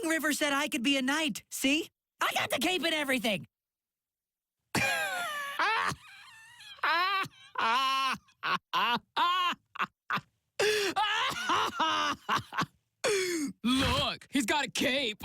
King River said I could be a knight. See? I got the cape and everything. Look, he's got a cape.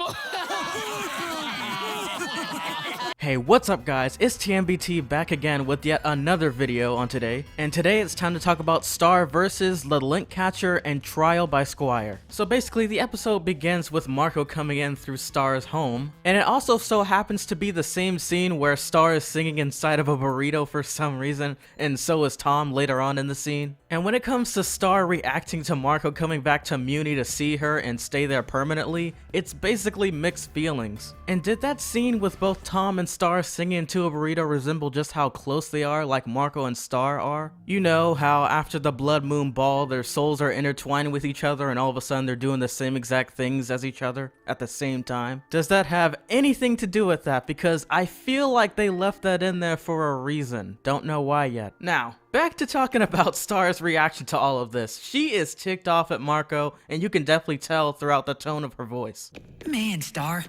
Hey, what's up guys? It's TMBT back again with yet another video on today. And today it's time to talk about Star versus the Lint Catcher and Trial by Squire. So basically the episode begins with Marco coming in through Star's home. And it also so happens to be the same scene where Star is singing inside of a burrito for some reason. And so is Tom later on in the scene. And when it comes to Star reacting to Marco coming back to Muni to see her and stay there permanently, it's basically mixed feelings. And did that scene with both Tom and Star singing into a burrito resemble just how close they are like Marco and Star are? You know how after the Blood Moon Ball their souls are intertwined with each other and all of a sudden they're doing the same exact things as each other at the same time? Does that have anything to do with that? Because I feel like they left that in there for a reason. Don't know why yet. Now, back to talking about Star's reaction to all of this. She is ticked off at Marco, and you can definitely tell throughout the tone of her voice. Man, Star,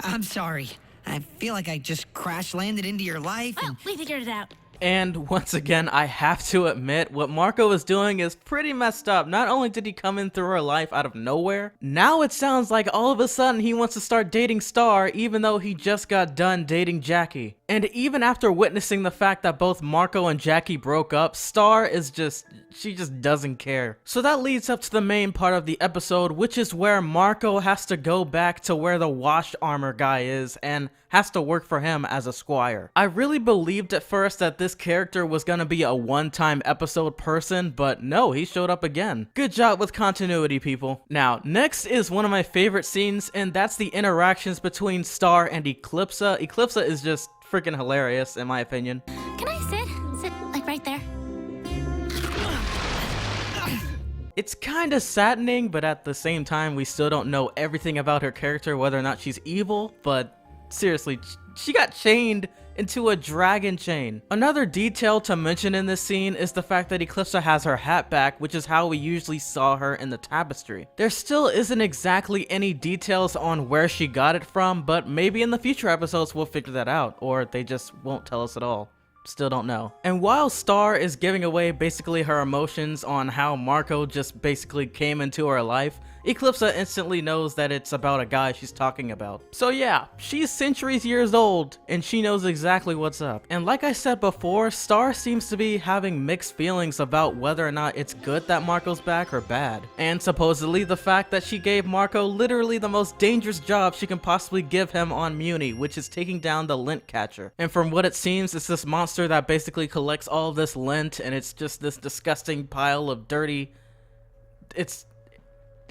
I'm sorry. I feel like I just crash landed into your life. Well, we figured it out. And once again, I have to admit, what Marco is doing is pretty messed up. Not only did he come in through her life out of nowhere, now it sounds like all of a sudden he wants to start dating Star even though he just got done dating Jackie. And even after witnessing the fact that both Marco and Jackie broke up, Star is she just doesn't care. So that leads up to the main part of the episode, which is where Marco has to go back to where the washed armor guy is and has to work for him as a squire. I really believed at first that this character was gonna be a one-time episode person, but no, he showed up again. Good job with continuity, people. Now, next is one of my favorite scenes, and that's the interactions between Star and Eclipsa. Eclipsa is just freaking hilarious, in my opinion. Can I sit? Sit, like, right there? It's kinda saddening, but at the same time, we still don't know everything about her character, whether or not she's evil, but seriously, she got chained into a dragon chain. Another detail to mention in this scene is the fact that Eclipsa has her hat back, which is how we usually saw her in the tapestry. There still isn't exactly any details on where she got it from, but maybe in the future episodes we'll figure that out, or they just won't tell us at all. Still don't know. And while Star is giving away basically her emotions on how Marco just basically came into her life, Eclipsa instantly knows that it's about a guy she's talking about. So yeah, she's centuries years old and she knows exactly what's up. And like I said before, Star seems to be having mixed feelings about whether or not it's good that Marco's back or bad. And supposedly the fact that she gave Marco literally the most dangerous job she can possibly give him on Muni, which is taking down the Lint Catcher. And from what it seems, it's this monster that basically collects all of this lint, and it's just this disgusting pile of dirty...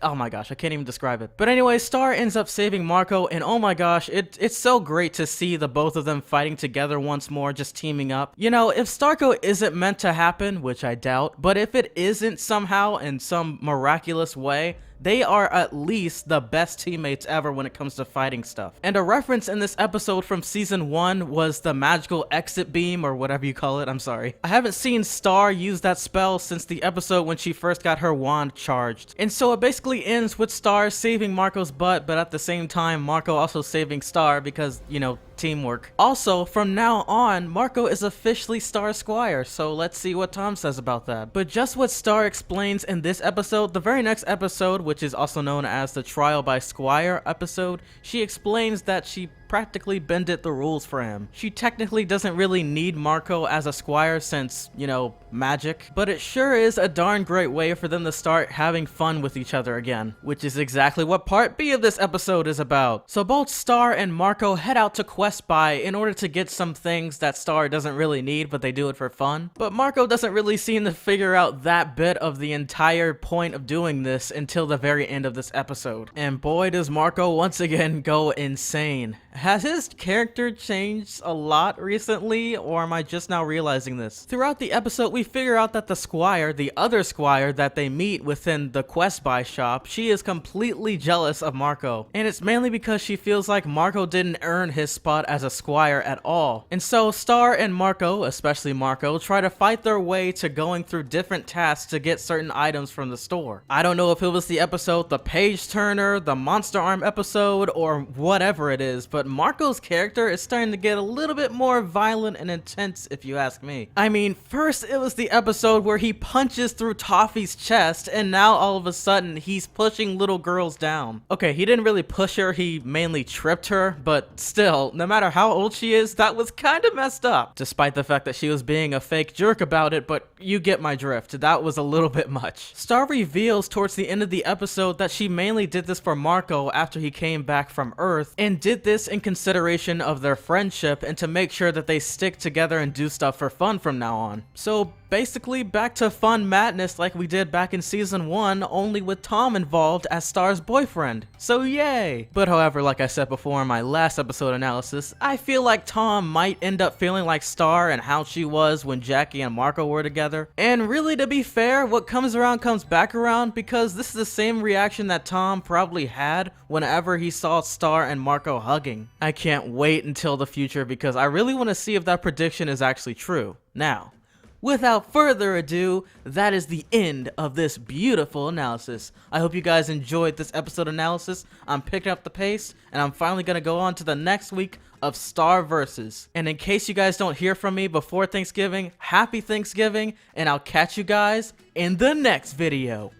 Oh my gosh, I can't even describe it. But anyway, Star ends up saving Marco, and oh my gosh, it's so great to see the both of them fighting together once more, just teaming up. You know, if Starco isn't meant to happen, which I doubt, but if it isn't somehow in some miraculous way, they are at least the best teammates ever when it comes to fighting stuff. And a reference in this episode from season 1 was the magical exit beam, or whatever you call it, I'm sorry. I haven't seen Star use that spell since the episode when she first got her wand charged. And so it basically ends with Star saving Marco's butt, but at the same time, Marco also saving Star because, you know, teamwork. Also, from now on, Marco is officially Star Squire, so let's see what Tom says about that. But just what Star explains in this episode, the very next episode, which is also known as the Trial by Squire episode, she explains that she practically bended the rules for him. She technically doesn't really need Marco as a squire since, you know, magic, but it sure is a darn great way for them to start having fun with each other again, which is exactly what part B of this episode is about. So both Star and Marco head out to Quest Buy in order to get some things that Star doesn't really need, but they do it for fun. But Marco doesn't really seem to figure out that bit of the entire point of doing this until the very end of this episode. And boy does Marco once again go insane. has his character changed a lot recently, or am I just now realizing this? Throughout the episode, we figure out that the Squire, the other Squire that they meet within the Quest Buy shop, she is completely jealous of Marco. And it's mainly because she feels like Marco didn't earn his spot as a Squire at all. And so Star and Marco, especially Marco, try to fight their way to going through different tasks to get certain items from the store. I don't know if it was the episode The Page Turner, the Monster Arm episode, or whatever it is, but Marco's character is starting to get a little bit more violent and intense if you ask me. I mean, first it was the episode where he punches through Toffee's chest, and now all of a sudden he's pushing little girls down. Okay, he didn't really push her, he mainly tripped her, but still, no matter how old she is, that was kind of messed up. Despite the fact that she was being a fake jerk about it, but you get my drift. That was a little bit much. Star reveals towards the end of the episode that she mainly did this for Marco after he came back from Earth, and did this in consideration of their friendship and to make sure that they stick together and do stuff for fun from now on. So basically back to fun madness like we did back in season 1, only with Tom involved as Star's boyfriend. So yay! But however, like I said before in my last episode analysis, I feel like Tom might end up feeling like Star and how she was when Jackie and Marco were together. And really, to be fair, what comes around comes back around, because this is the same reaction that Tom probably had whenever he saw Star and Marco hugging. I can't wait until the future because I really want to see if that prediction is actually true. Now, without further ado, that is the end of this beautiful analysis. I hope you guys enjoyed this episode analysis. I'm picking up the pace, and I'm finally going to go on to the next week of Star Versus. And in case you guys don't hear from me before Thanksgiving, happy Thanksgiving, and I'll catch you guys in the next video.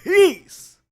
Peace!